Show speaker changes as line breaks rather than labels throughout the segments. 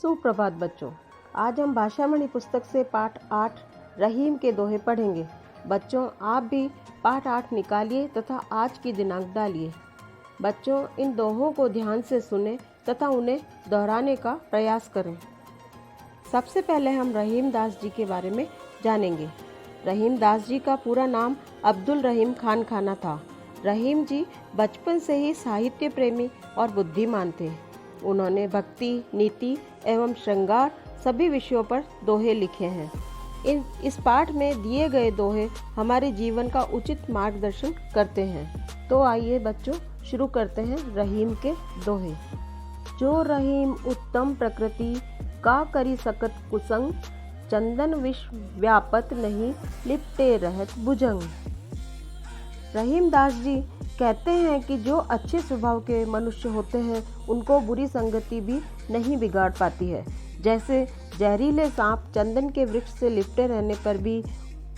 सुप्रभात बच्चों। आज हम भाषामणि पुस्तक से पाठ 8 रहीम के दोहे पढ़ेंगे। बच्चों, आप भी पाठ 8 निकालिए तथा आज की दिनांक डालिए। बच्चों, इन दोहों को ध्यान से सुनें तथा उन्हें दोहराने का प्रयास करें। सबसे पहले हम रहीम दास जी के बारे में जानेंगे। रहीम दास जी का पूरा नाम अब्दुल रहीम खान खाना था। रहीम जी बचपन से ही साहित्य प्रेमी और बुद्धिमान थे। उन्होंने भक्ति, नीति एवं श्रृंगार सभी विषयों पर दोहे लिखे हैं। इस पाठ में दिए गए दोहे हमारे जीवन का उचित मार्गदर्शन करते हैं। तो आइए बच्चों, शुरू करते हैं रहीम के दोहे। जो रहीम उत्तम प्रकृति का करी सकत कुसंग, चंदन विष व्यापत नहीं लिपटे रहत भुजंग। रहीम दास जी कहते हैं कि जो अच्छे स्वभाव के मनुष्य होते हैं उनको बुरी संगति भी नहीं बिगाड़ पाती है। जैसे जहरीले सांप चंदन के वृक्ष से लिपटे रहने पर भी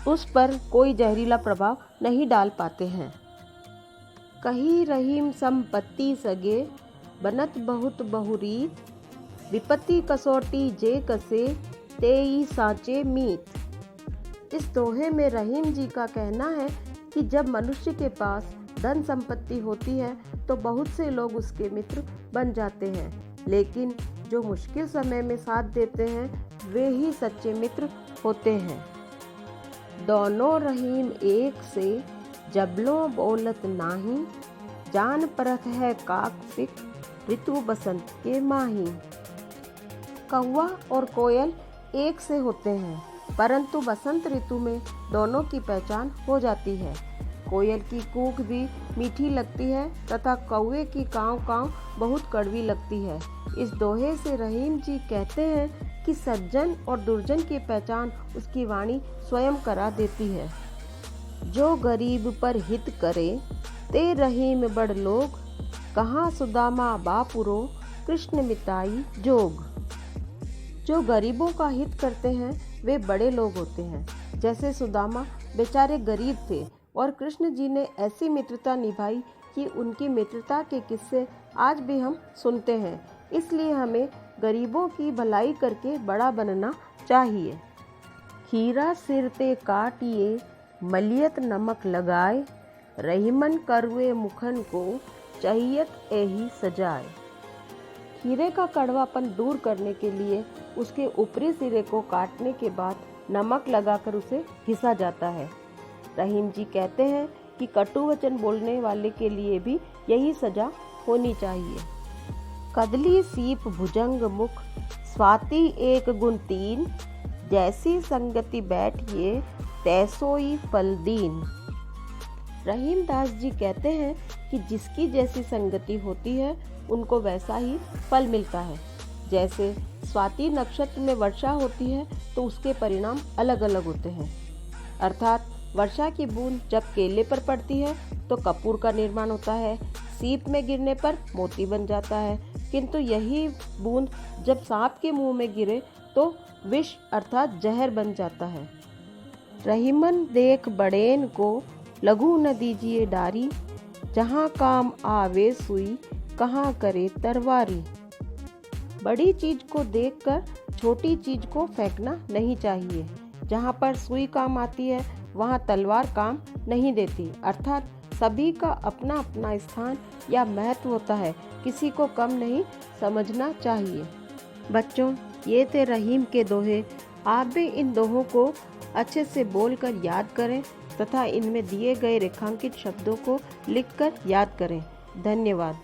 उस पर कोई जहरीला प्रभाव नहीं डाल पाते हैं। कही रहीम संपत्ति सगे, बनत बहुत बहुरीत, विपत्ति कसौटी जे कसे, तेई साचे मीत। इस दोहे में रहीम जी का कहना है कि जब मनुष्य के पास धन संपत्ति होती है तो बहुत से लोग उसके मित्र बन जाते हैं, लेकिन जो मुश्किल समय में साथ देते हैं वे ही सच्चे मित्र होते हैं। दोनों रहीम एक से, जबलों बोलत नाही, जान परत है काक सिक, ऋतु बसंत के माही। कौवा और कोयल एक से होते हैं, परंतु बसंत ऋतु में दोनों की पहचान हो जाती है। कोयल की कूक भी मीठी लगती है तथा कौवे की काँव काँव बहुत कड़वी लगती है। इस दोहे से रहीम जी कहते हैं कि सज्जन और दुर्जन की पहचान उसकी वाणी स्वयं करा देती है। जो गरीब पर हित करे, ते रहीम बड़ लोग, कहाँ सुदामा बापुरो, कृष्ण मिताई जोग। जो गरीबों का हित करते हैं वे बड़े लोग होते हैं। जैसे सुदामा बेचारे गरीब थे और कृष्ण जी ने ऐसी मित्रता निभाई कि उनकी मित्रता के किस्से आज भी हम सुनते हैं। इसलिए हमें गरीबों की भलाई करके बड़ा बनना चाहिए। खीरा सिर ते काटिए, मलियत नमक लगाए, रहीमन करुए मुखन को, चाहियत एही सजाए। खीरे का कड़वापन दूर करने के लिए उसके ऊपरी सिरे को काटने के बाद नमक लगाकर उसे घिसा जाता है। रहीम जी कहते हैं कि कटु वचन बोलने वाले के लिए भी यही सजा होनी चाहिए। कदली सीप भुजंग मुख, स्वाति एक गुण तीन, जैसी संगति बैठिए, तैसोई फल दीन। रहीम दास जी कहते हैं कि जिसकी जैसी संगति होती है उनको वैसा ही फल मिलता है। जैसे स्वाति नक्षत्र में वर्षा होती है तो उसके परिणाम अलग अलग होते हैं। अर्थात वर्षा की बूंद जब केले पर पड़ती है तो कपूर का निर्माण होता है, सीप में गिरने पर मोती बन जाता है, किंतु यही बूंद जब सांप के मुंह में गिरे तो विष अर्थात जहर बन जाता है। रहीमन देख बड़ेन को, लघु न दीजिए डारी, जहाँ काम आवे सुई, कहाँ करे तरवारी। बड़ी चीज को देखकर छोटी चीज को फेंकना नहीं चाहिए। जहाँ पर सुई काम आती है वहाँ तलवार काम नहीं देती। अर्थात सभी का अपना अपना स्थान या महत्व होता है, किसी को कम नहीं समझना चाहिए। बच्चों, ये थे रहीम के दोहे। आप भी इन दोहों को अच्छे से बोलकर याद करें तथा इनमें दिए गए रेखांकित शब्दों को लिखकर याद करें। धन्यवाद।